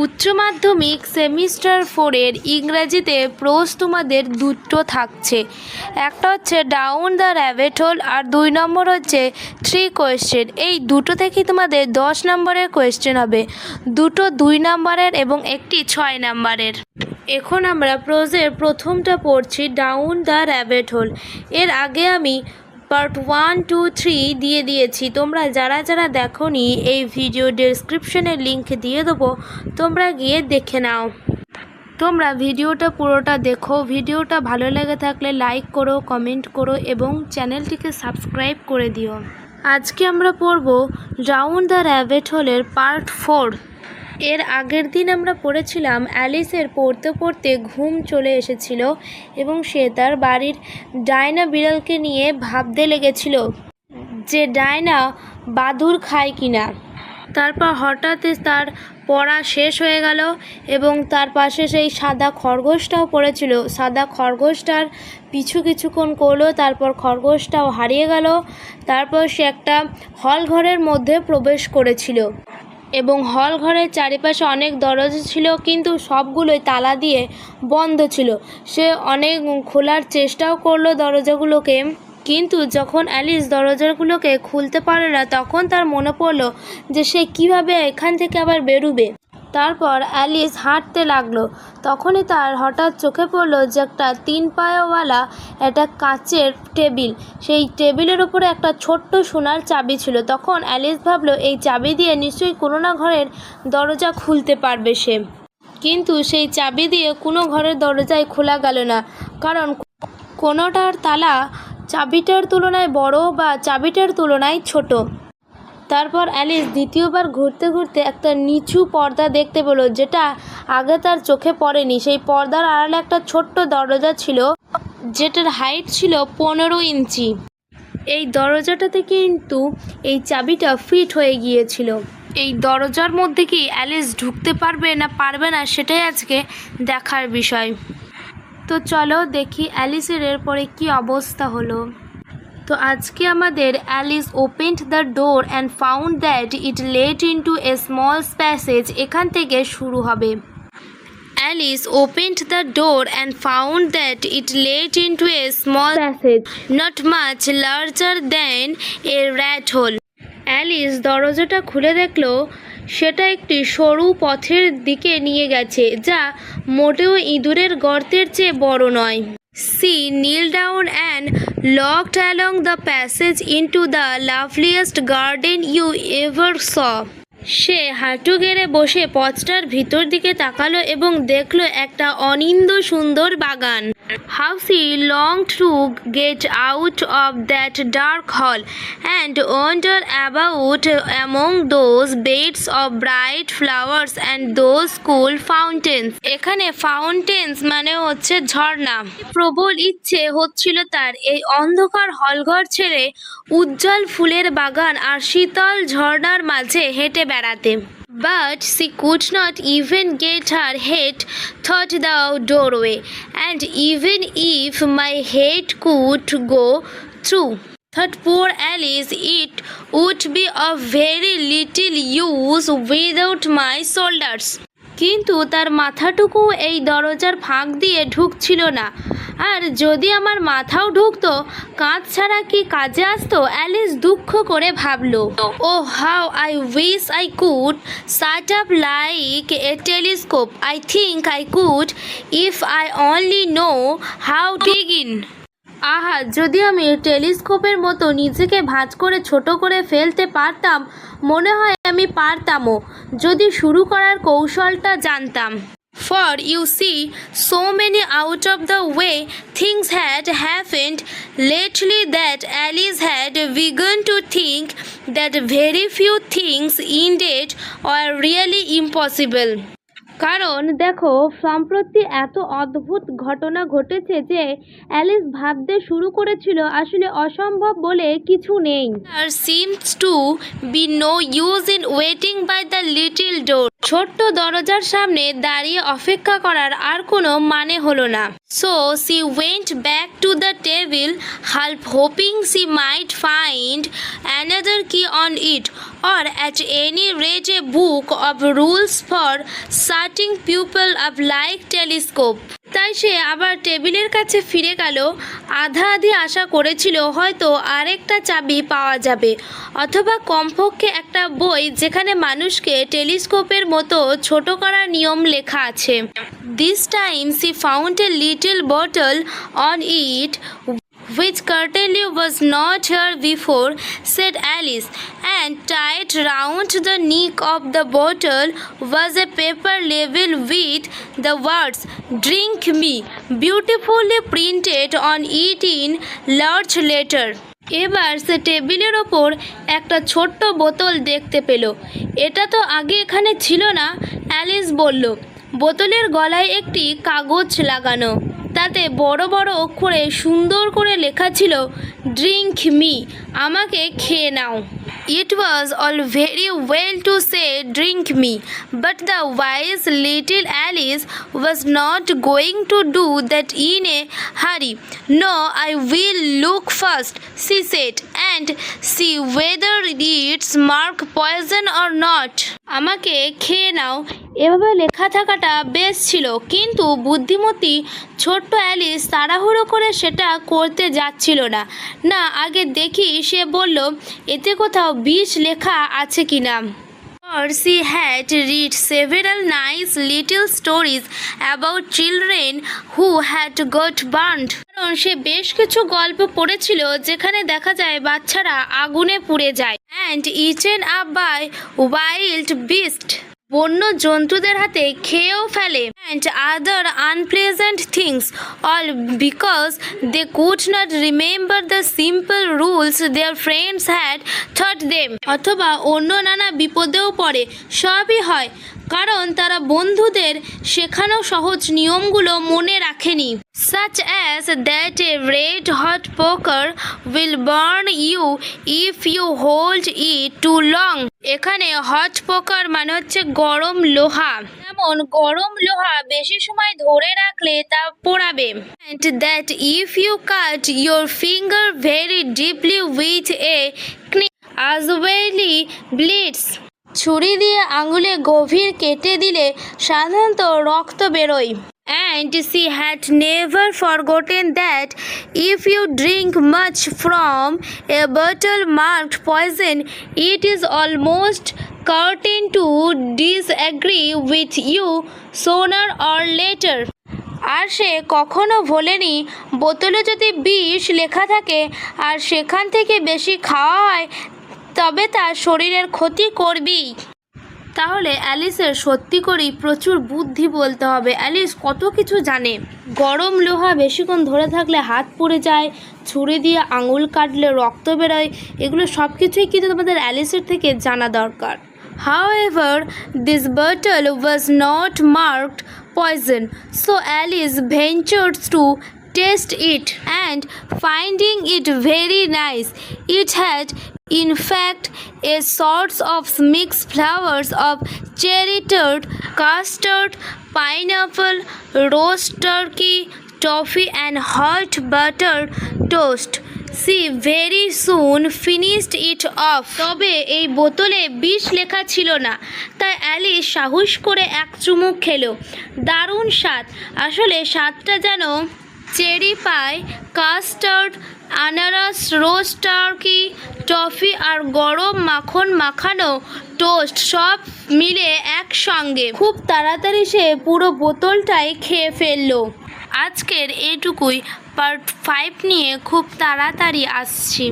উচ্চ মাধ্যমিক সেমিস্টার 4-এর ইংরেজিতে প্রশ্ন তোমাদের দুটো থাকছে। একটা হচ্ছে ডাউন দ্য র্যাবিট হোল আর 2 নম্বর হচ্ছে 3 কোয়েশ্চেন। এই দুটো থেকেই তোমাদের 10 নম্বরের কোয়েশ্চেন হবে, দুটো 2 নম্বরের এবং একটি 6 নম্বরের। এখন আমরা প্রোজের প্রথমটা পড়ছি, ডাউন দ্য র্যাবিট হোল। এর আগে আমি পার্ট 1, 2, 3 দিয়ে দিয়েছি। তোমরা যারা যারা দেখোনি এই ভিডিও ডেসক্রিপশনের লিঙ্ক দিয়ে দেবো, তোমরা গিয়ে দেখে নাও। তোমরা ভিডিওটা পুরোটা দেখো। ভিডিওটা ভালো লেগে থাকলে লাইক করো, কমেন্ট করো এবং চ্যানেলটিকে সাবস্ক্রাইব করে দিও। আজকে আমরা পড়ব ডাউন দ্য র্যাবিট হোলের পার্ট 4। এর আগের দিন আমরা পড়েছিলাম অ্যালিসের পড়তে পড়তে ঘুম চলে এসেছিল এবং সে তার বাড়ির ডায়না বিড়ালকে নিয়ে ভাবতে লেগেছিল যে ডায়না বাদুর খায় কিনা। তারপর হঠাৎ তার পড়া শেষ হয়ে গেল এবং তার পাশে সেই সাদা খরগোশটাও পড়েছিল। সাদা খরগোশটার পিছু কিছুক্ষণ করলো, তারপর খরগোশটাও হারিয়ে গেল। তারপর সে একটা হল ঘরের মধ্যে প্রবেশ করেছিল এবং হল ঘরের চারিপাশে অনেক দরজা ছিল, কিন্তু সবগুলোই তালা দিয়ে বন্ধ ছিল। সে অনেক খোলার চেষ্টাও করলো দরজাগুলোকে, কিন্তু যখন অ্যালিস দরজাগুলোকে খুলতে পারল না, তখন তার মনে পড়লো যে সে কিভাবে এখান থেকে আবার বেরোবে। তারপর অ্যালিস হাঁটতে লাগলো। তখনই তার হঠাৎ চোখে পড়লো যে একটা 3 পায়াওয়ালা একটা কাচের টেবিল, সেই টেবিলের উপরে একটা ছোট্ট সোনার চাবি ছিল। তখন অ্যালিস ভাবলো এই চাবি দিয়ে নিশ্চয়ই কোনো না ঘরের দরজা খুলতে পারবে সে, কিন্তু সেই চাবি দিয়ে কোনো ঘরের দরজাই খোলা গেল না, কারণ কোনোটার তালা চাবিটার তুলনায় বড় বা চাবিটার তুলনায় ছোট। তারপর অ্যালিস দ্বিতীয়বার ঘুরতে ঘুরতে একটা নিচু পর্দা দেখতে পেল, যেটা আগে তার চোখে পড়েনি। সেই পর্দার আড়ালে একটা ছোট্ট দরজা ছিল, যেটার হাইট ছিল 15 ইঞ্চি। এই দরজাটাতে কিন্তু এই চাবিটা ফিট হয়ে গিয়েছিল। এই দরজার মধ্যে কি অ্যালিস ঢুকতে পারবে না পারবে না, সেটাই আজকে দেখার বিষয়। তো চলো দেখি অ্যালিসের এরপরে কি অবস্থা হলো। তো আজকে আমাদের Alice opened the door and found that it led into a small passage. এখান থেকে শুরু হবে। Alice opened the door and found that it led into a small passage not much larger than a rat hole. Alice দরজাটা খুলে দেখলো সেটা একটি সরু পথের দিকে নিয়ে গেছে, যা মোটেও ইঁদুরের গর্তের চেয়ে বড় নয়। She kneeled down and looked along the passage into the loveliest garden you ever saw. সে হাঁটু গেড়ে বসে পথটার ভিতর দিকে তাকালো এবং দেখলো একটা অনিন্দ সুন্দর বাগান। How she longed to get out of that dark hall and wander about among those beds of bright flowers and those cool fountains. এখানে ফাউন্টেন্স মানে হচ্ছে ঝর্ণা। প্রবল ইচ্ছে হচ্ছিল তার এই অন্ধকার হলঘর ছেড়ে উজ্জ্বল ফুলের বাগান আর শীতল ঝর্ণার মাঝে হেঁটে বেড়াতে। But she could not even get her head through the doorway, and even if my head could go through, thought poor Alice, it would be of very little use without my shoulders. কিন্তু তার মাথাটুকু এই দরজার ফাঁক দিয়ে ঢুকছিল না, আর যদি আমার মাথাও ঢুকতো, কাঁচ ছাড়া কি কাজে আসতো? অ্যালিস দুঃখ করে ভাবলো, oh how I wish I could shut up like a telescope. I think I could if I only know how begin. আহা, যদি আমি টেলিস্কোপের মতো নিজেকে ভাঁজ করে ছোট করে ফেলতে পারতাম। মনে হয় আমি পারতামও, যদি শুরু করার কৌশলটা জানতাম। For you see, so many out of the way things had happened lately that Alice had begun to think that very few things indeed were really impossible. কারণ দেখো, সম্প্রতি এত অদ্ভুত ঘটনা ঘটেছে যে অ্যালিস ভাবতে শুরু করেছিল আসলে অসম্ভব বলে কিছু নেই। There seems to be no use in waiting by the little door. ছোট্ট দরজার সামনে দাঁড়িয়ে অপেক্ষা করার আর কোনো মানে হলো না। So she went back to the table, half hoping she might find another key on it, or at any rate a book of rules for setting people up like telescope. তাই সে আবার টেবিলের কাছে ফিরে গেল। আধা আধি আশা করেছিল হয়তো আরেকটা চাবি পাওয়া যাবে, অথবা কমপক্ষে একটা বই যেখানে মানুষকে টেলিস্কোপের মতো ছোট করার নিয়ম লেখা আছে। This time she found a little bottle on it, which certainly was not here before, said Alice, and tied round the neck of the bottle was a paper label with the words "Drink me" beautifully printed on it in large letter. এবার সে টেবিলের ওপর একটা ছোট্ট বোতল দেখতে পেল। এটা তো আগে এখানে ছিল না, অ্যালিস বলল। বোতলের গলায় একটি কাগজ লাগানো, তাতে বড় বড় অক্ষরে সুন্দর করে লেখা ছিল ড্রিঙ্ক মি, আমাকে খেয়ে নাও। It was all very well to say drink me, but the wise little Alice was not going to do that in a hurry. No, I will look first, she said, and see whether it's marked poison or not. আমাকে খেয়ে নাও এভাবে লেখা থাকাটা বেশ ছিল, কিন্তু বুদ্ধিমতী ছোট্ট অ্যালিস তাড়াহুড়ো করে সেটা করতে যাচ্ছিল না। না, আগে দেখি, সে বলল, এতে কোথাও বিষ লেখা আছে কিনা। Or she had read several nice little stories about children who had got burned. কারণ সে বেশ কিছু গল্প পড়েছিল যেখানে দেখা যায় বাচ্চারা আগুনে পুড়ে যায়। And eaten up by wild beast, বন্য জন্তুদের হাতে খেয়েও ফেলে। And other unpleasant things, all because they could not remember the simple rules their friends had taught them. অথবা অন্য নানা বিপদেও পড়ে, সবই হয় কারণ তারা বন্ধুদের শেখানো সহজ নিয়মগুলো মনে রাখেনি। Such as that a red hot poker will burn you if you hold it too long. এখানে হট পোকার মানে হচ্ছে গরম লোহা, যেমন গরম লোহা বেশি সময় ধরে রাখলে তা পোড়াবে। And that if you cut your finger very deeply with a knife, as well bleeds. ছুরি দিয়ে আঙুলে গভীর কেটে দিলে সাধারণত রক্ত বেরোয়। And she had never forgotten that if you drink much from a bottle marked poison, it is almost certain to disagree with you sooner or later. আর সে কখনো ভোলেনি বোতলে যদি বিষ লেখা থাকে আর সেখান থেকে বেশি খাওয়া হয় তবে তার শরীরের ক্ষতি করবেই। তাহলে অ্যালিসের সত্যি করেই প্রচুর বুদ্ধি বলতে হবে। অ্যালিস কত কিছু জানে। গরম লোহা বেশিক্ষণ ধরে থাকলে হাত পুড়ে যায়, ছুরি দিয়ে আঙুল কাটলে রক্ত বেরোয়, এগুলো সব কিছুই কিন্তু তোমাদের অ্যালিসের থেকে জানা দরকার। However, this bottle was not marked poison, so Alice ventured to taste it, and finding it very nice, it had in fact a sort of mixed flowers of cherry tart, custard, pineapple, roast turkey, toffee and hot butter toast. She very soon finished it off. তবে এই বোতলে বিষ লেখা ছিল না, তাই Alice সাহস করে এক চুমুক খেলো। দারুণ স্বাদ, আসলে স্বাদটা যেন চেরি পাই, কাস্টার্ড, আনারস, রোস্ট টার্কি, টফি আর গরম মাখন মাখানো টোস্ট সব মিলে একসঙ্গে। খুব তাড়াতাড়ি সে পুরো বোতলটাই খেয়ে ফেললো। আজকের এইটুকুই, পার্ট 5 নিয়ে খুব তাড়াতাড়ি আসছি।